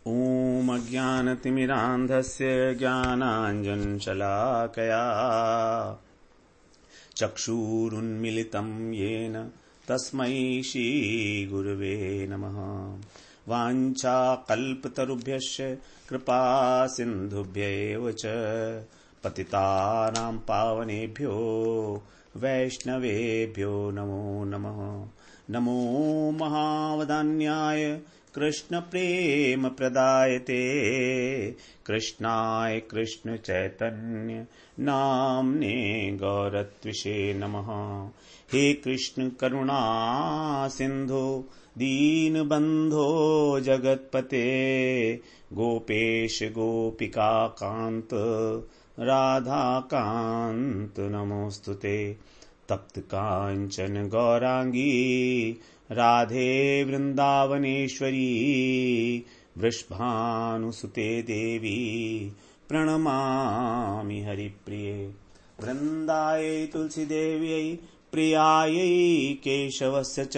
ॐ अज्ञानतिमिरान्धस्य ज्ञानाञ्जनशलाकया चक्षुरुन्मिलितं येन तस्मै श्रीगुरवे नमः। वाञ्छाकल्पतरुभ्यश्च कृपासिन्धुभ्यैव च पतितानां पावनेभ्यो वैष्णवेभ्यो नमो नमः। नमो महावदान्याय कृष्ण प्रेम प्रदायते कृष्णाय कृष्ण चैतन्य नाम्ने गौरत्विषे नमः। हे कृष्ण करुणा सिंधु दीनबंधो जगत्पते गोपेश गोपिका कांत राधा कांत नमोस्तुते। तप्त कांचन गौरांगी राधे वृंदावनेश्वरी वृषभानुसुते देवी प्रणमामि हरिप्रिये। वृंदायै तुलसी देव्यै प्रियायै केशवस्य च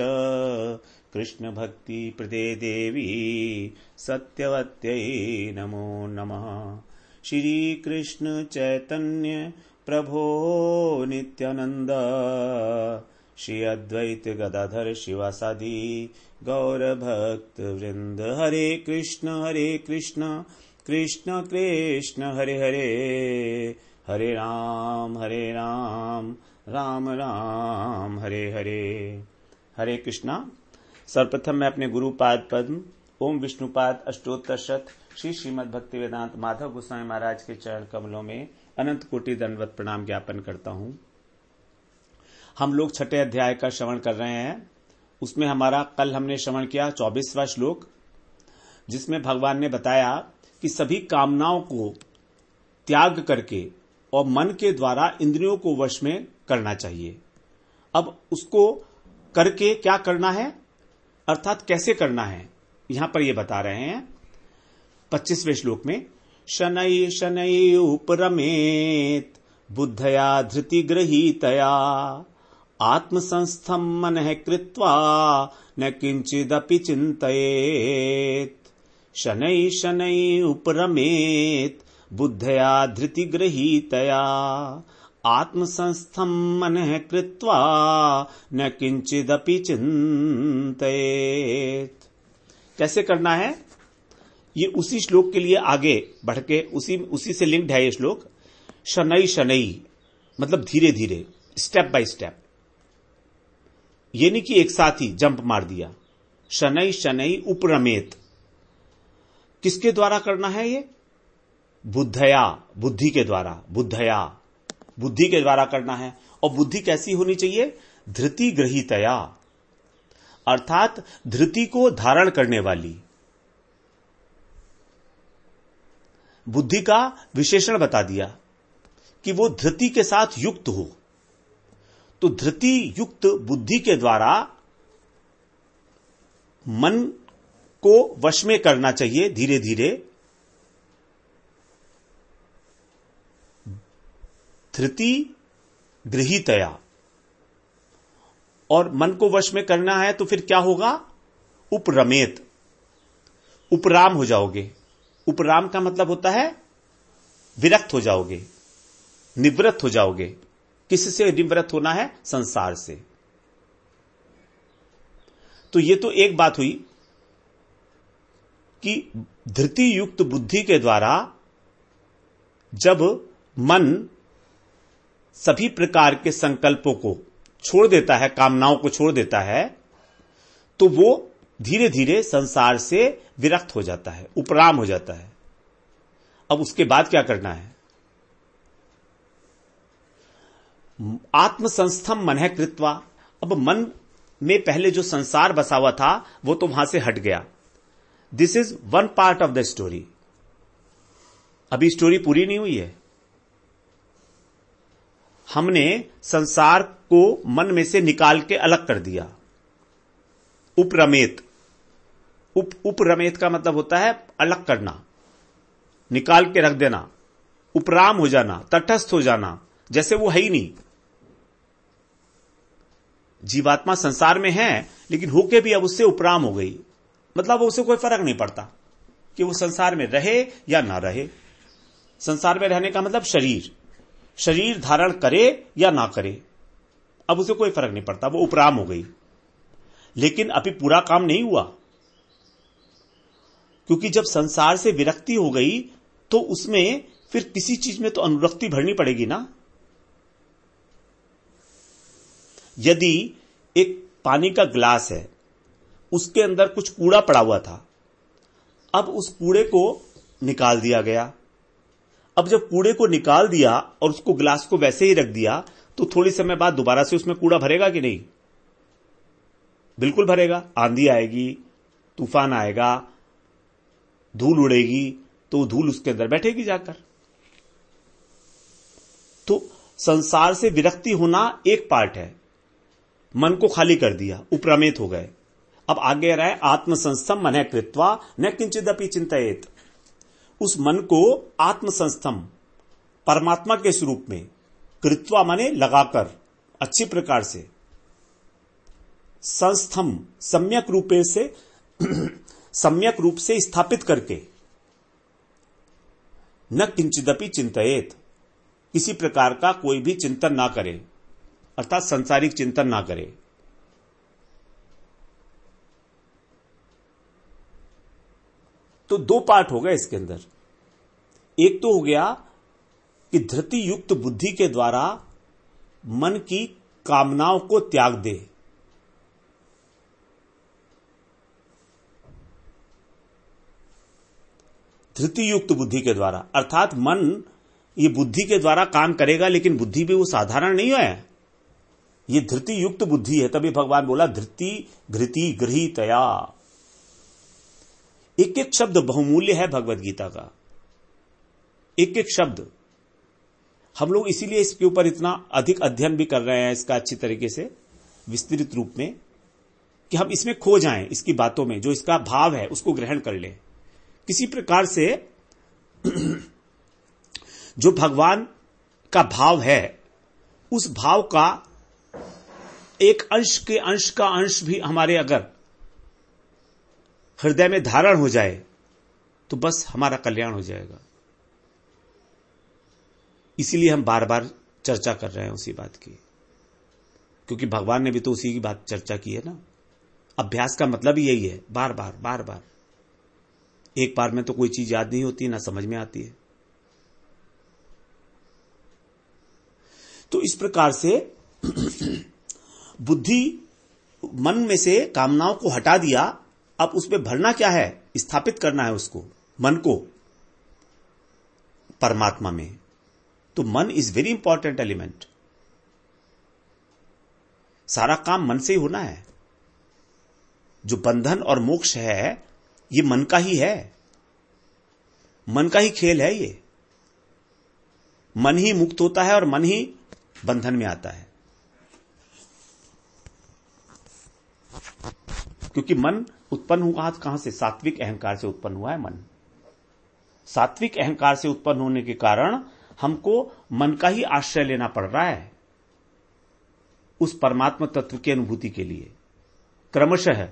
कृष्ण भक्ति प्रदे देवी सत्यवत्यै नमो नमः। श्री कृष्ण चैतन्य प्रभो नित्यानंद श्री अद्वैत गदाधर शिवासादि गौर भक्त वृंद। हरे कृष्ण कृष्ण कृष्ण हरे हरे, हरे राम राम राम हरे हरे। हरे कृष्णा। सर्वप्रथम मैं अपने गुरुपाद पद्म ओम विष्णुपाद अष्टोत्तर शत श्री श्रीमद् भक्ति वेदांत माधव गोस्वामी महाराज के चरण कमलों में अनंत कोटि दंडवत प्रणाम ज्ञापन करता हूं। हम लोग छठे अध्याय का श्रवण कर रहे हैं। उसमें हमारा कल हमने श्रवण किया 24वां श्लोक, जिसमें भगवान ने बताया कि सभी कामनाओं को त्याग करके और मन के द्वारा इंद्रियों को वश में करना चाहिए। अब उसको करके क्या करना है, अर्थात कैसे करना है, यहां पर ये बता रहे हैं 25वें श्लोक में। शनै शनै उपरमेत बुद्धया धृति गृहीतया आत्मसंस्थं मनः कृत्वा न किंचिदपि चिन्तयेत्। शनै शनै उपरमेत बुद्धया धृति गृहीतया आत्मसंस्थं मनः कृत्वा न किंचिदपि चिन्तयेत्। कैसे करना है, ये उसी श्लोक के लिए आगे बढ़ के उसी से लिंक्ड है ये श्लोक। शनै शनै मतलब धीरे धीरे, स्टेप बाय स्टेप। ये नहीं कि एक साथ ही जंप मार दिया। शनै शनै उपरमेत, किसके द्वारा करना है ये? बुद्धया, बुद्धि के द्वारा। बुद्धया, बुद्धि के द्वारा करना है। और बुद्धि कैसी होनी चाहिए? धृति गृहीतया, अर्थात धृति को धारण करने वाली। बुद्धि का विशेषण बता दिया कि वो धृति के साथ युक्त हो। तो धृति युक्त बुद्धि के द्वारा मन को वश में करना चाहिए धीरे धीरे। धृति गृहीतया, और मन को वश में करना है तो फिर क्या होगा? उपरमेत, उपराम हो जाओगे। उपराम का मतलब होता है विरक्त हो जाओगे, निवृत्त हो जाओगे। किससे निवृत्त होना है? संसार से। तो ये तो एक बात हुई कि धृति युक्त बुद्धि के द्वारा जब मन सभी प्रकार के संकल्पों को छोड़ देता है, कामनाओं को छोड़ देता है, तो वो धीरे धीरे संसार से विरक्त हो जाता है, उपराम हो जाता है। अब उसके बाद क्या करना है? आत्मसंस्थम मनः कृत्वा। अब मन में पहले जो संसार बसा हुआ था वो तो वहां से हट गया। This is one part of the story. अभी स्टोरी पूरी नहीं हुई है। हमने संसार को मन में से निकाल के अलग कर दिया। उपरमेत, उपरमेत का मतलब होता है अलग करना, निकाल के रख देना, उपराम हो जाना, तटस्थ हो जाना, जैसे वो है ही नहीं। जीवात्मा संसार में है लेकिन होके भी अब उससे उपराम हो गई, मतलब उसे कोई फर्क नहीं पड़ता। कि वो संसार में रहे या ना रहे। संसार में रहने का मतलब शरीर धारण करे या ना करे, अब उसे कोई फर्क नहीं पड़ता, वो उपराम हो गई। लेकिन अभी पूरा काम नहीं हुआ, क्योंकि जब संसार से विरक्ति हो गई तो उसमें फिर किसी चीज में तो अनुरक्ति भरनी पड़ेगी ना। यदि एक पानी का ग्लास है, उसके अंदर कुछ कूड़ा पड़ा हुआ था, अब उस कूड़े को निकाल दिया गया। अब जब कूड़े को निकाल दिया और उसको ग्लास को वैसे ही रख दिया, तो थोड़ी समय बाद दोबारा से उसमें कूड़ा भरेगा कि नहीं? बिल्कुल भरेगा। आंधी आएगी, तूफान आएगा, धूल उड़ेगी, तो धूल उसके अंदर बैठेगी जाकर। तो संसार से विरक्ति होना एक पार्ट है, मन को खाली कर दिया, उपरमित हो गए। अब आगे रहा है आत्मसंस्थम मनः कृत्वा न किंचिदपि चिंतयेत। उस मन को आत्मसंस्थम, परमात्मा के स्वरूप में, कृत्वा माने लगाकर, अच्छी प्रकार से, संस्थम सम्यक रूप से स्थापित करके, न किंचिदपि चिंतयेत, किसी प्रकार का कोई भी चिंतन ना करे, अर्थात सांसारिक चिंतन ना करे। तो दो पार्ट हो गए इसके अंदर। एक तो हो गया कि धृति युक्त बुद्धि के द्वारा मन की कामनाओं को त्याग दे। धृति युक्त बुद्धि के द्वारा, अर्थात मन ये बुद्धि के द्वारा काम करेगा, लेकिन बुद्धि भी वो साधारण नहीं है, ये धृति युक्त बुद्धि है। तभी भगवान बोला धृति घृति गृहीतया। एक एक शब्द बहुमूल्य है भगवत गीता का, एक एक शब्द। हम लोग इसीलिए इसके ऊपर इतना अधिक अध्ययन भी कर रहे हैं, इसका अच्छी तरीके से विस्तृत रूप में, कि हम इसमें खो जाएं, इसकी बातों में जो इसका भाव है उसको ग्रहण कर लें। किसी प्रकार से जो भगवान का भाव है, उस भाव का एक अंश के अंश का अंश भी हमारे अगर हृदय में धारण हो जाए तो बस हमारा कल्याण हो जाएगा। इसीलिए हम बार बार चर्चा कर रहे हैं उसी बात की, क्योंकि भगवान ने भी तो उसी की बात चर्चा की है ना। अभ्यास का मतलब ही यही है, बार बार बार बार। एक बार में तो कोई चीज याद नहीं होती, ना समझ में आती है। तो इस प्रकार से बुद्धि मन में से कामनाओं को हटा दिया, अब उसमें भरना क्या है? स्थापित करना है उसको, मन को परमात्मा में। तो मन इज वेरी इंपॉर्टेंट एलिमेंट। सारा काम मन से ही होना है। जो बंधन और मोक्ष है ये मन का ही है, मन का ही खेल है ये। मन ही मुक्त होता है और मन ही बंधन में आता है, क्योंकि मन उत्पन्न हुआ कहां से? सात्विक अहंकार से उत्पन्न हुआ है मन। सात्विक अहंकार से उत्पन्न होने के कारण हमको मन का ही आश्रय लेना पड़ रहा है उस परमात्मा तत्व की अनुभूति के लिए, क्रमशः।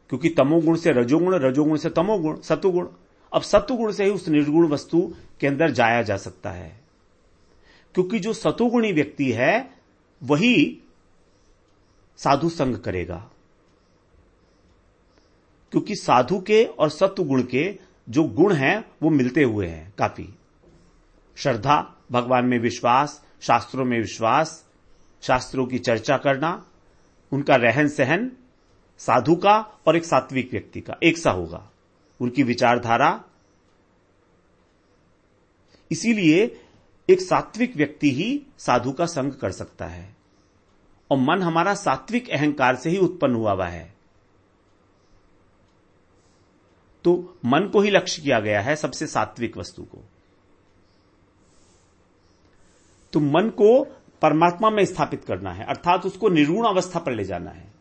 क्योंकि तमोगुण से रजोगुण, रजोगुण से तमोगुण, सतुगुण। अब सतुगुण से ही उस निर्गुण वस्तु के अंदर जाया जा सकता है, क्योंकि जो सतुगुणी व्यक्ति है वही साधु संग करेगा। क्योंकि साधु के और सत्वगुण के जो गुण हैं वो मिलते हुए हैं काफी। श्रद्धा, भगवान में विश्वास, शास्त्रों में विश्वास, शास्त्रों की चर्चा करना, उनका रहन सहन साधु का और एक सात्विक व्यक्ति का एक सा होगा, उनकी विचारधारा। इसीलिए एक सात्विक व्यक्ति ही साधु का संग कर सकता है, और मन हमारा सात्विक अहंकार से ही उत्पन्न हुआ है। तो मन को ही लक्ष्य किया गया है, सबसे सात्विक वस्तु को। तो मन को परमात्मा में स्थापित करना है, अर्थात उसको निर्गुण अवस्था पर ले जाना है।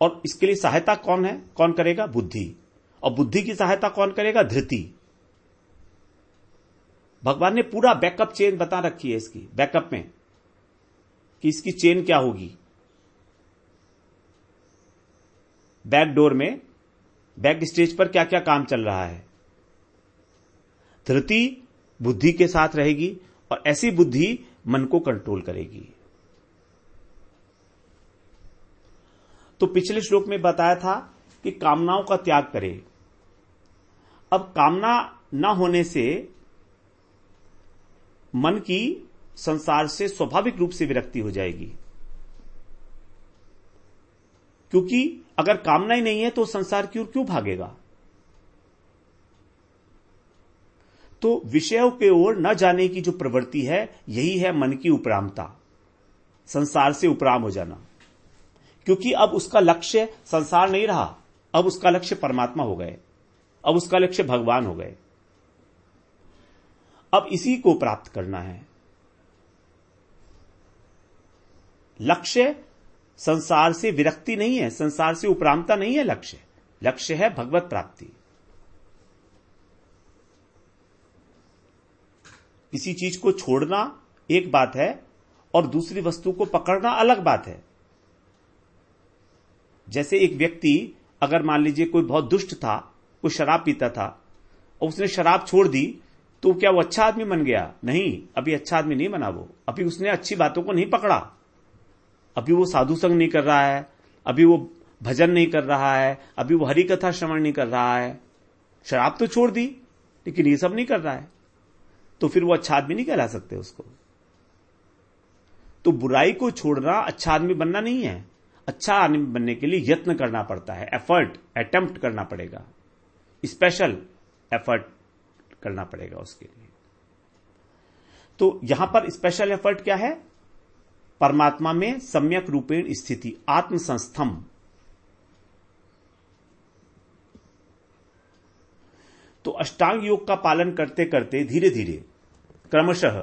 और इसके लिए सहायता कौन है? कौन करेगा? बुद्धि। और बुद्धि की सहायता कौन करेगा? धृति। भगवान ने पूरा बैकअप चेन बता रखी है इसकी, बैकअप में, कि इसकी चेन क्या होगी। बैक डोर में बैक स्टेज पर क्या क्या काम चल रहा है। धृति बुद्धि के साथ रहेगी और ऐसी बुद्धि मन को कंट्रोल करेगी। तो पिछले श्लोक में बताया था कि कामनाओं का त्याग करें। अब कामना न होने से मन की संसार से स्वाभाविक रूप से विरक्ति हो जाएगी, क्योंकि अगर कामना ही नहीं है तो संसार की ओर क्यों भागेगा। तो विषयों के ओर न जाने की जो प्रवृत्ति है, यही है मन की उपरामता, संसार से उपराम हो जाना। क्योंकि अब उसका लक्ष्य संसार नहीं रहा, अब उसका लक्ष्य परमात्मा हो गए, अब उसका लक्ष्य भगवान हो गए। अब इसी को प्राप्त करना है। लक्ष्य संसार से विरक्ति नहीं है, संसार से उपरामता नहीं है। लक्ष्य है भगवत प्राप्ति। किसी चीज को छोड़ना एक बात है और दूसरी वस्तु को पकड़ना अलग बात है। जैसे एक व्यक्ति अगर मान लीजिए कोई बहुत दुष्ट था, कोई शराब पीता था और उसने शराब छोड़ दी, तो क्या वो अच्छा आदमी बन गया? नहीं, अभी अच्छा आदमी नहीं बना वो। अभी उसने अच्छी बातों को नहीं पकड़ा, अभी वो साधु संग नहीं कर रहा है, अभी वो भजन नहीं कर रहा है, अभी वो हरि कथा श्रवण नहीं कर रहा है। शराब तो छोड़ दी लेकिन ये सब नहीं कर रहा है, तो फिर वो अच्छा आदमी नहीं कहला सकते उसको। तो बुराई को छोड़ना अच्छा आदमी बनना नहीं है। अच्छा आदमी बनने के लिए यत्न करना पड़ता है, अटेम्प्ट करना पड़ेगा, स्पेशल एफर्ट करना पड़ेगा उसके लिए। तो यहां पर स्पेशल एफर्ट क्या है? परमात्मा में सम्यक रूपेण स्थिति, आत्मसंस्थम। तो अष्टांग योग का पालन करते करते धीरे धीरे क्रमशः,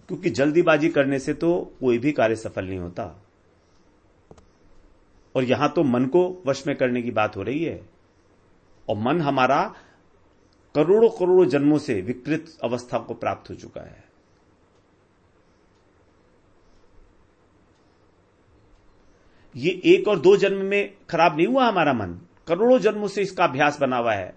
क्योंकि जल्दीबाजी करने से तो कोई भी कार्य सफल नहीं होता, और यहां तो मन को वश में करने की बात हो रही है, और मन हमारा करोड़ों करोड़ों जन्मों से विकृत अवस्था को प्राप्त हो चुका है। ये 1 और 2 जन्म में खराब नहीं हुआ हमारा मन, करोड़ों जन्मों से इसका अभ्यास बना हुआ है।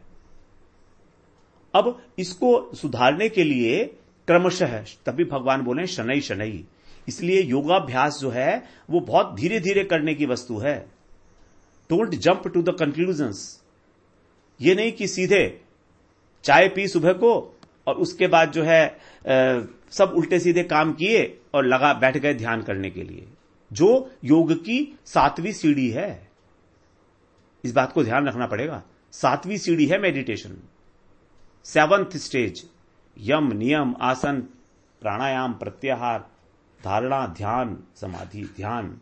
अब इसको सुधारने के लिए क्रमशः, तभी भगवान बोले शनै शनै। इसलिए योगाभ्यास जो है वो बहुत धीरे धीरे करने की वस्तु है। Don't jump to the conclusions. ये नहीं कि सीधे चाय पी सुबह को और उसके बाद जो है सब उल्टे सीधे काम किए और बैठ गए ध्यान करने के लिए, जो योग की 7वीं सीढ़ी है। इस बात को ध्यान रखना पड़ेगा। 7वीं सीढ़ी है मेडिटेशन, 7th स्टेज। यम, नियम, आसन, प्राणायाम, प्रत्याहार, धारणा, ध्यान, समाधि, ध्यान।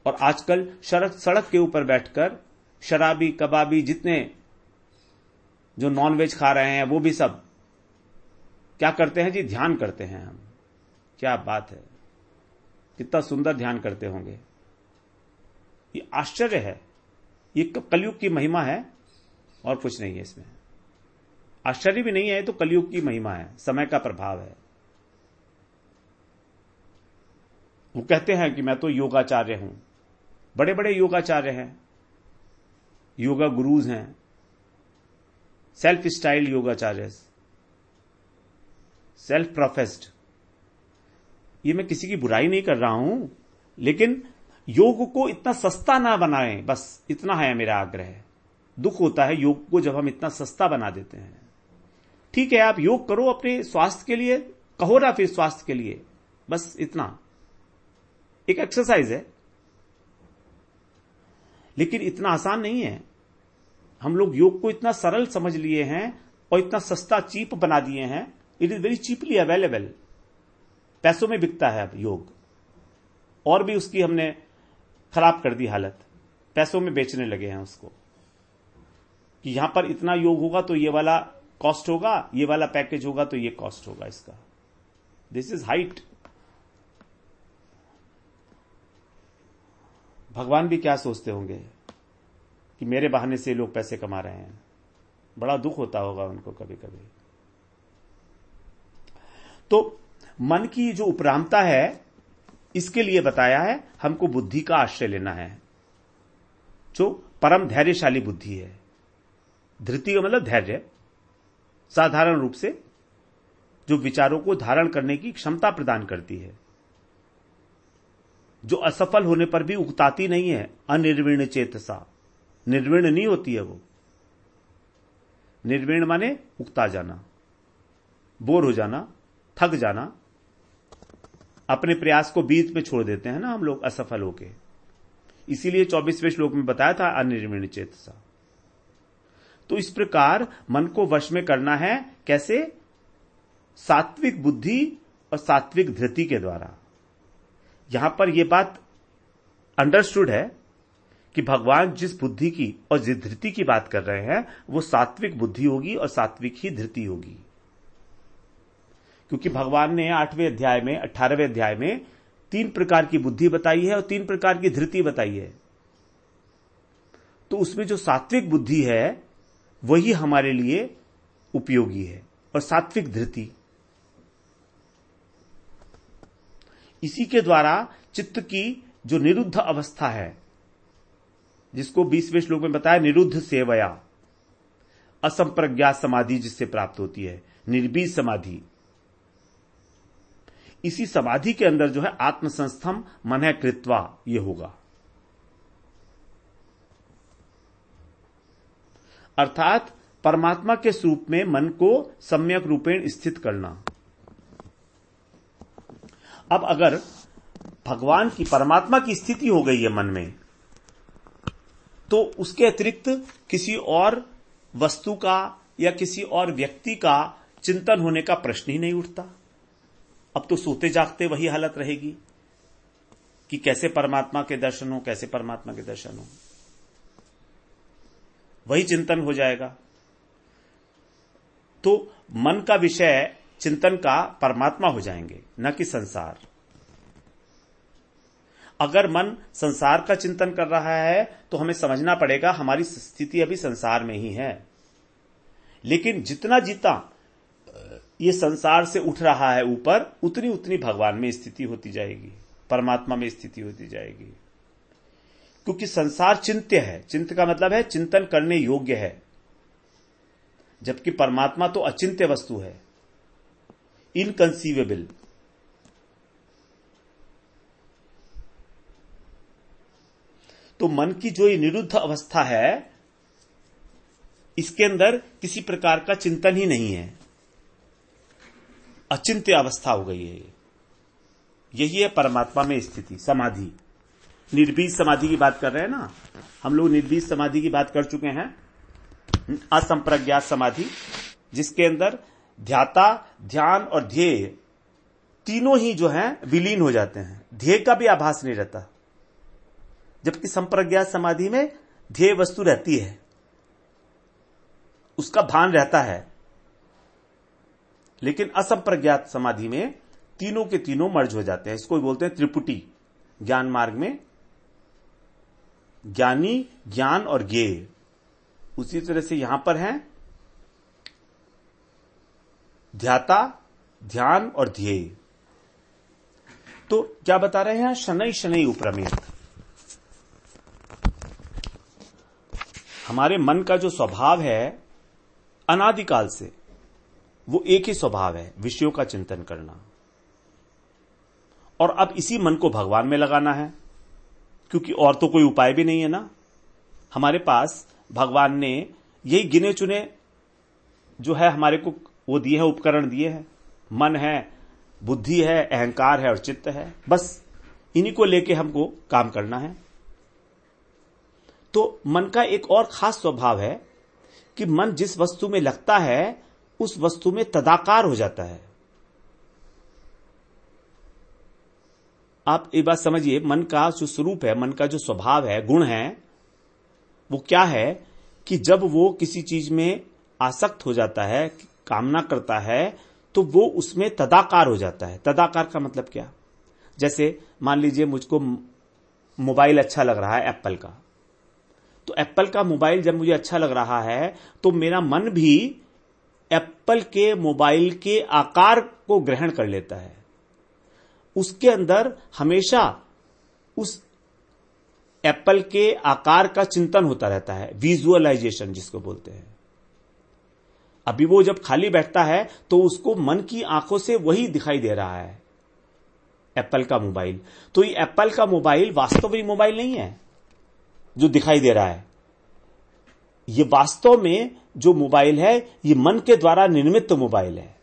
और आजकल सड़क के ऊपर बैठकर शराबी, कबाबी, जितने जो नॉनवेज खा रहे हैं, वो भी सब क्या करते हैं जी? ध्यान करते हैं। हम, क्या बात है, कितना सुंदर ध्यान करते होंगे। ये आश्चर्य है, ये कलयुग की महिमा है और कुछ नहीं है इसमें। आश्चर्य भी नहीं है, तो कलयुग की महिमा है, समय का प्रभाव है। वो कहते हैं कि मैं तो योगाचार्य हूं। बड़े बड़े योगाचार्य हैं, योगा गुरुज हैं, सेल्फ स्टाइल योगाचार्य, सेल्फ प्रोफेस्ड। ये मैं किसी की बुराई नहीं कर रहा हूं, लेकिन योग को इतना सस्ता ना बनाएं, बस इतना है मेरा आग्रह। दुख होता है योग को जब हम इतना सस्ता बना देते हैं। ठीक है, आप योग करो अपने स्वास्थ्य के लिए, कहो ना फिर स्वास्थ्य के लिए, बस इतना, एक एक्सरसाइज है, लेकिन इतना आसान नहीं है। हम लोग योग को इतना सरल समझ लिए हैं और इतना सस्ता, चीप बना दिए हैं। It is very cheaply available, पैसों में बिकता है अब योग, और भी उसकी हमने खराब कर दी हालत, पैसों में बेचने लगे हैं उसको, कि यहां पर इतना योग होगा तो ये वाला कॉस्ट होगा, ये वाला पैकेज होगा तो ये कॉस्ट होगा इसका। This is height. भगवान भी क्या सोचते होंगे कि मेरे बहाने से लोग पैसे कमा रहे हैं। बड़ा दुख होता होगा उनको कभी कभी। तो मन की जो उपरामता है, इसके लिए बताया है हमको बुद्धि का आश्रय लेना है, जो परम धैर्यशाली बुद्धि है। धृति का मतलब धैर्य, साधारण रूप से जो विचारों को धारण करने की क्षमता प्रदान करती है, जो असफल होने पर भी उकताती नहीं है। अनिर्वीण चेतसा, निर्वीण नहीं होती है वो। निर्वीण माने उकता जाना, बोर हो जाना, थक जाना, अपने प्रयास को बीच में छोड़ देते हैं ना हम लोग असफल होके। इसीलिए 24वें श्लोक में बताया था अनिर्वीण चेतसा। तो इस प्रकार मन को वश में करना है, कैसे? सात्विक बुद्धि और सात्विक धृति के द्वारा। यहां पर यह बात अंडरस्टूड है कि भगवान जिस बुद्धि की और जिस धृति की बात कर रहे हैं वो सात्विक बुद्धि होगी और सात्विक ही धृति होगी। क्योंकि भगवान ने 8वें अध्याय में 18वें अध्याय में 3 प्रकार की बुद्धि बताई है और 3 प्रकार की धृति बताई है। तो उसमें जो सात्विक बुद्धि है वही हमारे लिए उपयोगी है, और सात्विक धृति। इसी के द्वारा चित्त की जो निरुद्ध अवस्था है, जिसको 20वें श्लोक में बताया निरुद्ध सेवया, असंप्रज्ञात समाधि जिससे प्राप्त होती है, निर्बीज समाधि। इसी समाधि के अंदर जो है आत्मसंस्थम मन है कृत्वा, ये होगा। अर्थात परमात्मा के स्वरूप में मन को सम्यक रूपेण स्थित करना। अब अगर भगवान की, परमात्मा की स्थिति हो गई है मन में, तो उसके अतिरिक्त किसी और वस्तु का या किसी और व्यक्ति का चिंतन होने का प्रश्न ही नहीं उठता। अब तो सोते जागते वही हालत रहेगी कि कैसे परमात्मा के दर्शन हो, कैसे परमात्मा के दर्शन हो, वही चिंतन हो जाएगा। तो मन का विषय चिंतन का परमात्मा हो जाएंगे, न कि संसार। अगर मन संसार का चिंतन कर रहा है तो हमें समझना पड़ेगा हमारी स्थिति अभी संसार में ही है। लेकिन जितना जितना ये संसार से उठ रहा है ऊपर, उतनी उतनी भगवान में स्थिति होती जाएगी, परमात्मा में स्थिति होती जाएगी। क्योंकि संसार चिंत्य है। चिंत्य का मतलब है चिंतन करने योग्य है, जबकि परमात्मा तो अचिंत्य वस्तु है, इनकंसीवेबल। तो मन की जो ये निरुद्ध अवस्था है, इसके अंदर किसी प्रकार का चिंतन ही नहीं है, अचिंत्य अवस्था हो गई है। यही है परमात्मा में स्थिति, समाधि। निर्बीज समाधि की बात कर रहे हैं ना हम लोग, निर्बीज समाधि की बात कर चुके हैं। असंप्रज्ञात समाधि, जिसके अंदर ध्याता, ध्यान और ध्येय तीनों ही जो हैं विलीन हो जाते हैं, ध्येय का भी आभास नहीं रहता। जबकि संप्रज्ञात समाधि में ध्येय वस्तु रहती है, उसका भान रहता है। लेकिन असंप्रज्ञात समाधि में तीनों के तीनों मर्ज हो जाते हैं। इसको बोलते हैं त्रिपुटी। ज्ञान मार्ग में ज्ञानी, ज्ञान और ज्ञेय। उसी तरह से यहां पर है ध्याता, ध्यान और ध्येय। तो क्या बता रहे हैं? शनै शनै उपरमेत। हमारे मन का जो स्वभाव है अनादिकाल से, वो एक ही स्वभाव है, विषयों का चिंतन करना। और अब इसी मन को भगवान में लगाना है, क्योंकि और तो कोई उपाय भी नहीं है ना हमारे पास। भगवान ने यही गिने चुने जो है हमारे को वो दिए हैं, उपकरण दिए हैं। मन है, बुद्धि है, अहंकार है और चित्त है। बस इन्हीं को लेके हमको काम करना है। तो मन का एक और खास स्वभाव है कि मन जिस वस्तु में लगता है उस वस्तु में तदाकार हो जाता है। आप एक बात समझिए, मन का जो स्वरूप है, मन का जो स्वभाव है, गुण है, वो क्या है कि जब वो किसी चीज में आसक्त हो जाता है, कामना करता है, तो वो उसमें तदाकार हो जाता है। तदाकार का मतलब क्या? जैसे मान लीजिए मुझको मोबाइल अच्छा लग रहा है एप्पल का, तो एप्पल का मोबाइल जब मुझे अच्छा लग रहा है तो मेरा मन भी एप्पल के मोबाइल के आकार को ग्रहण कर लेता है। उसके अंदर हमेशा उस एप्पल के आकार का चिंतन होता रहता है, विजुअलाइजेशन जिसको बोलते हैं। अभी वो जब खाली बैठता है तो उसको मन की आंखों से वही दिखाई दे रहा है, एप्पल का मोबाइल। तो ये एप्पल का मोबाइल वास्तविक मोबाइल नहीं है जो दिखाई दे रहा है। ये वास्तव में जो मोबाइल है ये मन के द्वारा निर्मित मोबाइल है,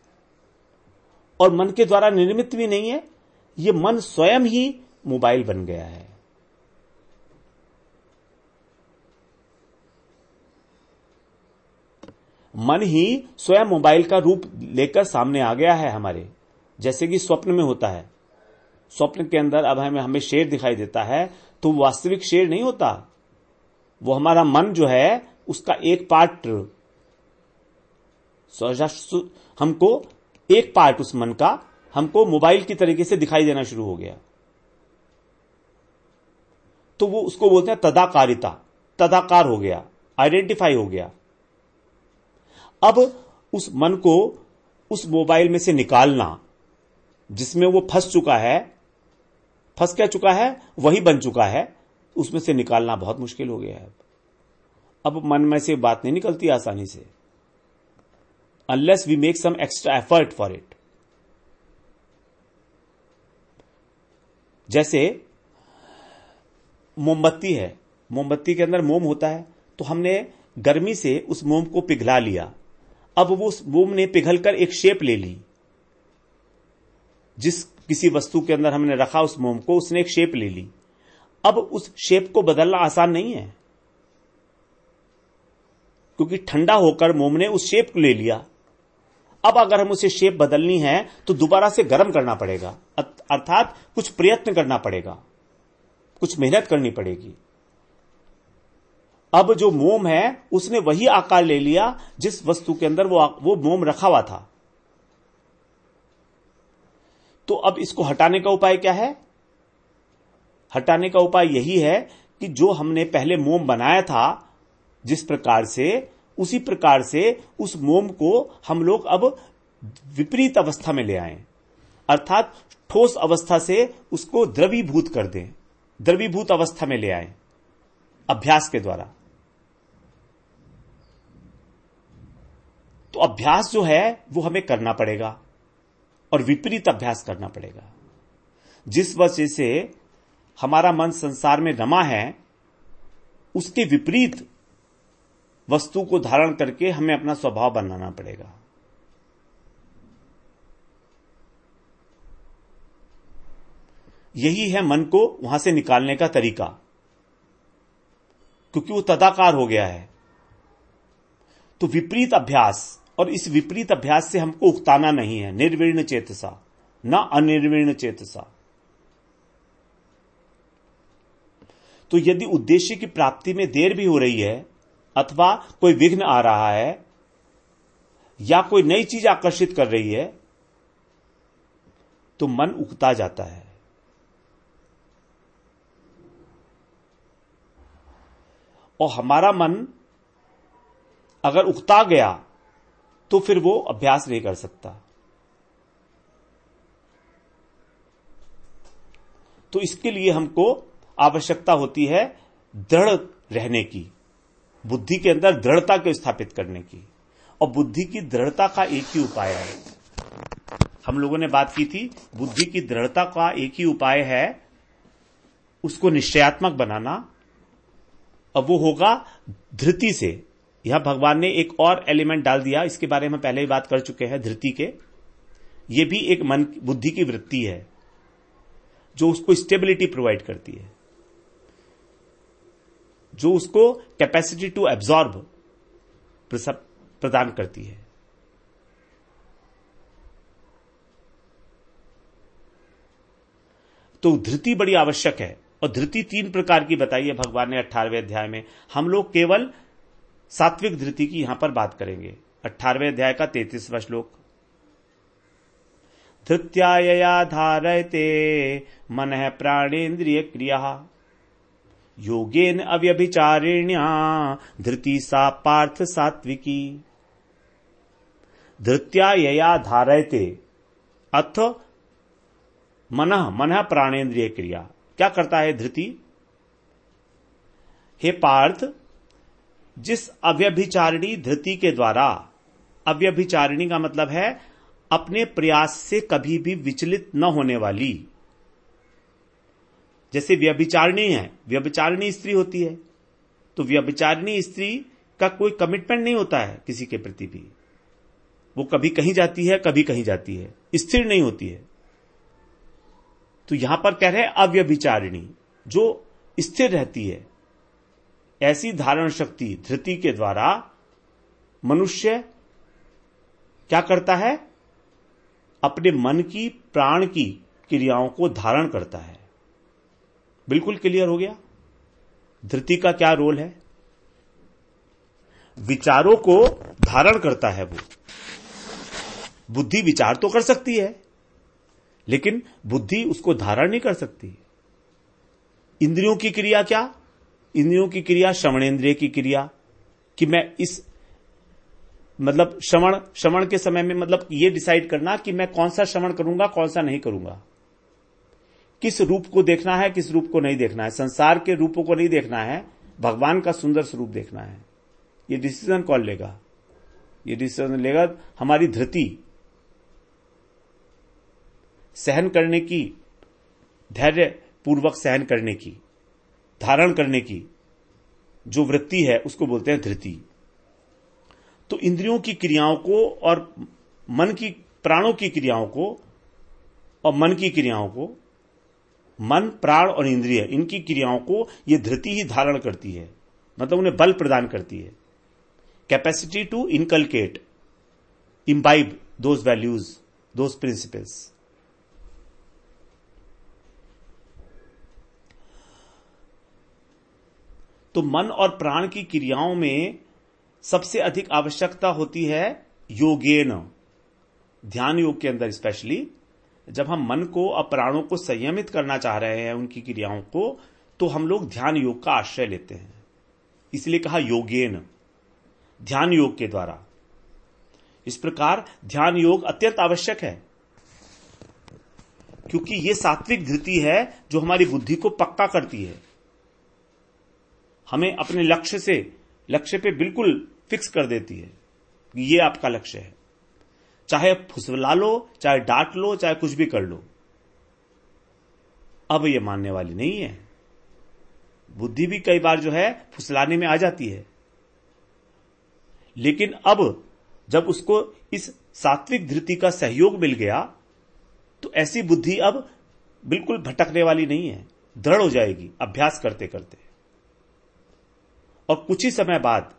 और मन के द्वारा निर्मित भी नहीं है, ये मन स्वयं ही मोबाइल बन गया है। मन ही स्वयं मोबाइल का रूप लेकर सामने आ गया है हमारे, जैसे कि स्वप्न में होता है। स्वप्न के अंदर अब हमें शेर दिखाई देता है तो वास्तविक शेर नहीं होता, वो हमारा मन जो है उसका एक पार्ट, हमको एक पार्ट उस मन का हमको मोबाइल की तरीके से दिखाई देना शुरू हो गया, तो वो उसको बोलते हैं तदाकारिता, तदाकार हो गया, आइडेंटिफाई हो गया। अब उस मन को उस मोबाइल में से निकालना जिसमें वो फंस चुका है, फंस क्या चुका है, वही बन चुका है, उसमें से निकालना बहुत मुश्किल हो गया है। अब मन में से बात नहीं निकलती आसानी से, unless we make some extra effort for it. जैसे मोमबत्ती है, मोमबत्ती के अंदर मोम होता है, तो हमने गर्मी से उस मोम को पिघला लिया। अब वो उस मोम ने पिघलकर एक शेप ले ली, जिस किसी वस्तु के अंदर हमने रखा उस मोम को, उसने एक शेप ले ली। अब उस शेप को बदलना आसान नहीं है, क्योंकि ठंडा होकर मोम ने उस शेप को ले लिया। अब अगर हम उसे शेप बदलनी है तो दोबारा से गर्म करना पड़ेगा, अर्थात कुछ प्रयत्न करना पड़ेगा, कुछ मेहनत करनी पड़ेगी। अब जो मोम है उसने वही आकार ले लिया जिस वस्तु के अंदर वो मोम रखा हुआ था। तो अब इसको हटाने का उपाय क्या है? हटाने का उपाय यही है कि जो हमने पहले मोम बनाया था जिस प्रकार से, उसी प्रकार से उस मोम को हम लोग अब विपरीत अवस्था में ले आए, अर्थात ठोस अवस्था से उसको द्रवीभूत कर दें, द्रवीभूत अवस्था में ले आए अभ्यास के द्वारा। तो अभ्यास जो है वो हमें करना पड़ेगा और विपरीत अभ्यास करना पड़ेगा, जिस वजह से हमारा मन संसार में रमा है उसके विपरीत वस्तु को धारण करके हमें अपना स्वभाव बनाना पड़ेगा। यही है मन को वहां से निकालने का तरीका, क्योंकि वो तदाकार हो गया है। तो विपरीत अभ्यास, और इस विपरीत अभ्यास से हमको उकताना नहीं है, निर्विर्ण चेतसा न अनिर्विर्ण चेतसा। तो यदि उद्देश्य की प्राप्ति में देर भी हो रही है अथवा कोई विघ्न आ रहा है या कोई नई चीज आकर्षित कर रही है, तो मन उकता जाता है। और हमारा मन अगर उकता गया तो फिर वो अभ्यास नहीं कर सकता। तो इसके लिए हमको आवश्यकता होती है दृढ़ रहने की, बुद्धि के अंदर दृढ़ता को स्थापित करने की। और बुद्धि की दृढ़ता का एक ही उपाय है, हम लोगों ने बात की थी, बुद्धि की दृढ़ता का एक ही उपाय है उसको निश्चयात्मक बनाना, और वो होगा धृति से। यहां भगवान ने एक और एलिमेंट डाल दिया, इसके बारे में पहले ही बात कर चुके हैं धृति के। ये भी एक मन बुद्धि की वृत्ति है जो उसको स्टेबिलिटी प्रोवाइड करती है, जो उसको कैपेसिटी टू एब्जॉर्ब प्रदान करती है। तो धृति बड़ी आवश्यक है, और धृति 3 प्रकार की बताई है भगवान ने 18वें अध्याय में। हम लोग केवल सात्विक धृति की यहां पर बात करेंगे। 18वें अध्याय का 33वां श्लोक, धृत्या यया धारयते मनः प्राणेन्द्रिय क्रिया योगेन अव्यभिचारिण्या धृति सा पार्थ सात्विकी। धृत्या यया धारयते अथ मनः प्राणेन्द्रिय क्रिया। क्या करता है धृति? हे पार्थ, जिस अव्यभिचारिणी धृति के द्वारा, अव्यभिचारिणी का मतलब है अपने प्रयास से कभी भी विचलित न होने वाली। जैसे व्यभिचारिणी है, व्यभिचारिणी स्त्री होती है, तो व्यभिचारिणी स्त्री का कोई कमिटमेंट नहीं होता है किसी के प्रति भी। वो कभी कहीं जाती है, कभी कहीं जाती है, स्थिर नहीं होती है। तो यहां पर कह रहे हैं अव्यभिचारिणी, जो स्थिर रहती है। ऐसी धारण शक्ति धृति के द्वारा मनुष्य क्या करता है? अपने मन की, प्राण की क्रियाओं को धारण करता है। बिल्कुल क्लियर हो गया धृति का क्या रोल है। विचारों को धारण करता है वो। बुद्धि विचार तो कर सकती है, लेकिन बुद्धि उसको धारण नहीं कर सकती। इंद्रियों की क्रिया क्या? इंद्रियों की क्रिया श्रवणेंद्रिय की क्रिया, कि मैं इस मतलब श्रवण के समय में मतलब ये डिसाइड करना कि मैं कौन सा श्रवण करूंगा, कौन सा नहीं करूंगा, किस रूप को देखना है, किस रूप को नहीं देखना है, संसार के रूपों को नहीं देखना है, भगवान का सुंदर स्वरूप देखना है। ये डिसीजन कौन लेगा? ये डिसीजन लेगा हमारी धृति। सहन करने की, धैर्य पूर्वक सहन करने की, धारण करने की जो वृत्ति है उसको बोलते हैं धृति। तो इंद्रियों की क्रियाओं को और मन की, प्राणों की क्रियाओं को और मन की क्रियाओं को, मन, प्राण और इंद्रिय, इनकी क्रियाओं को ये धृति ही धारण करती है, मतलब उन्हें बल प्रदान करती है। Capacity to inculcate, imbibe those values, those principles. तो मन और प्राण की क्रियाओं में सबसे अधिक आवश्यकता होती है योगेन, ध्यान योग के अंदर स्पेशली। जब हम मन को और प्राणों को संयमित करना चाह रहे हैं उनकी क्रियाओं को, तो हम लोग ध्यान योग का आश्रय लेते हैं। इसलिए कहा योगेन, ध्यान योग के द्वारा। इस प्रकार ध्यान योग अत्यंत आवश्यक है, क्योंकि यह सात्विक धृति है जो हमारी बुद्धि को पक्का करती है, हमें अपने लक्ष्य पे बिल्कुल फिक्स कर देती है कि ये आपका लक्ष्य है। चाहे फुसला लो, चाहे डांट लो, चाहे कुछ भी कर लो। अब ये मानने वाली नहीं है। बुद्धि भी कई बार जो है फुसलाने में आ जाती है, लेकिन अब जब उसको इस सात्विक धृति का सहयोग मिल गया, तो ऐसी बुद्धि अब बिल्कुल भटकने वाली नहीं है, दृढ़ हो जाएगी अभ्यास करते करते। और कुछ ही समय बाद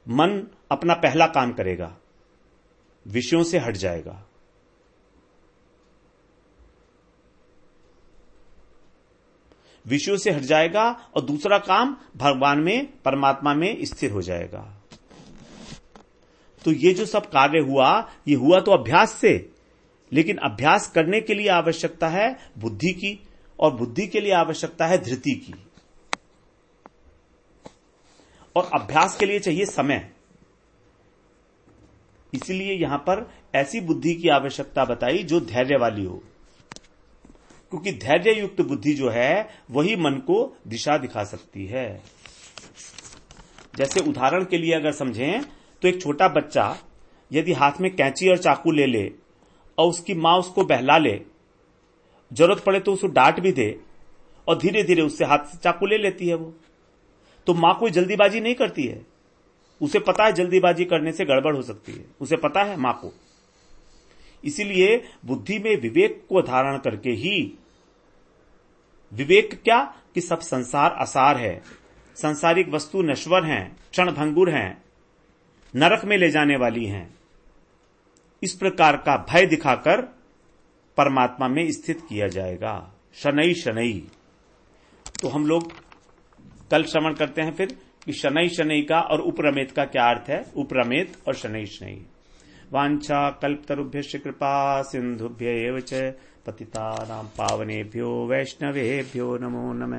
मन अपना पहला काम करेगा, विषयों से हट जाएगा। विषयों से हट जाएगा और दूसरा काम भगवान में, परमात्मा में स्थिर हो जाएगा। तो ये जो सब कार्य हुआ, ये हुआ तो अभ्यास से, लेकिन अभ्यास करने के लिए आवश्यकता है बुद्धि की, और बुद्धि के लिए आवश्यकता है धृति की, और अभ्यास के लिए चाहिए समय। इसलिए यहां पर ऐसी बुद्धि की आवश्यकता बताई जो धैर्य वाली हो, क्योंकि धैर्य युक्त बुद्धि जो है वही मन को दिशा दिखा सकती है। जैसे उदाहरण के लिए अगर समझें तो एक छोटा बच्चा यदि हाथ में कैंची और चाकू ले ले और उसकी मां उसको बहला ले, जरूरत पड़े तो उसको डांट भी दे और धीरे धीरे उससे हाथ से चाकू ले लेती है वो, तो मां कोई जल्दीबाजी नहीं करती है। उसे पता है जल्दीबाजी करने से गड़बड़ हो सकती है, उसे पता है मां को। इसीलिए बुद्धि में विवेक को धारण करके ही, विवेक क्या कि सब संसार असार है, सांसारिक वस्तु नश्वर हैं, क्षण भंगुर हैं, नरक में ले जाने वाली हैं, इस प्रकार का भय दिखाकर परमात्मा में स्थित किया जाएगा शनै शनै। तो हम लोग कल श्रवण करते हैं फिर कि शनै शनै का और उपरमेत का क्या अर्थ है, उपरमेत और शनै शनै। वांछा कल्पतरुभ्यश्च कृपा सिंधुभ्य एव च पतितानां पावनेभ्यो वैष्णवेभ्यो नमो नमः।